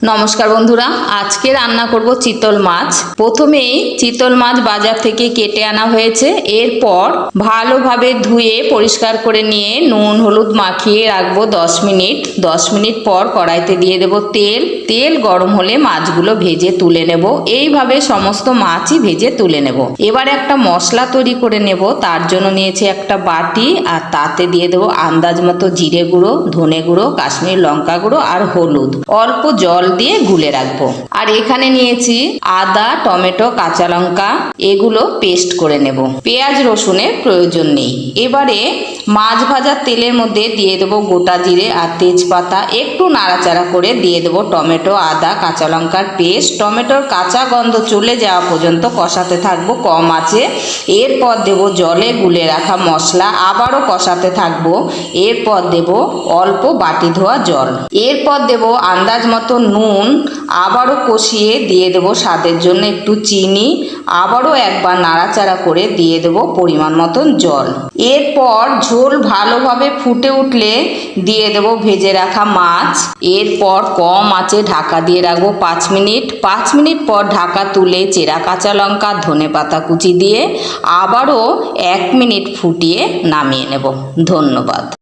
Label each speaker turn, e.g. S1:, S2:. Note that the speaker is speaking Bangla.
S1: নমস্কার বন্ধুরা, আজকে রান্না করব চিতল মাছ। প্রথমেই চিতল মাছ বাজার থেকে কেটে আনা হয়েছে। এরপর ভালোভাবে ধুয়ে পরিষ্কার করে নিয়ে নুন হলুদ মাখিয়ে রাখবো 10 মিনিট। 10 মিনিট পর কড়াইতে দিয়ে দেব তেল। তেল গরম হলে মাছগুলো ভেজে তুলে নেব। এইভাবে সমস্ত মাছই ভেজে তুলে নেব। এবার একটা মশলা তৈরি করে নেব। তার জন্য নিয়েছি একটা বাটি, আর তাতে দিয়ে দেবো আন্দাজ মতো জিরে গুঁড়ো, ধনে গুঁড়ো, কাশ্মীর লঙ্কা গুঁড়ো আর হলুদ। অল্প জল দিয়ে গুলে রাখবো। আর এখানে নিয়েছি আদা, টমেটো, কাঁচা লঙ্কা, এগুলো পেস্ট করে নেব। পেঁয়াজ রসুনের প্রয়োজন নেই। এবারে মাছ ভাজার তেলের মধ্যে দিয়ে দেবো গোটা জিরে আর তেজপাতা। একটু নাড়াচাড়া করে দিয়ে দেবো টমেটো, আদা, কাঁচা লঙ্কার পেস্ট। টমেটোর কাঁচা গন্ধ চলে যাওয়া পর্যন্ত কষাতে থাকবো কম আঁচে। এরপর দেবো জলে গুলে রাখা মশলা, আবারও কষাতে থাকবো। এরপর দেব অল্প বাটি ধোয়া জল। এরপর দেব আন্দাজ মতো নুন। আবারও কষিয়ে দিয়ে দেব স্বাদের জন্য একটু চিনি। আবারও একবার নাড়াচাড়া করে দিয়ে দেব পরিমাণ মতন জল। এরপর ঝোল ভালোভাবে ফুটে উঠলে দিয়ে দেব ভেজে রাখা মাছ। এরপর কম আঁচে ঢাকা দিয়ে রাখবো 5 মিনিট। 5 মিনিট পর ঢাকা তুলে চেরা কাঁচা লঙ্কা, ধনেপাতা কুচি দিয়ে আবারও 1 মিনিট ফুটিয়ে নামিয়ে নেব। ধন্যবাদ।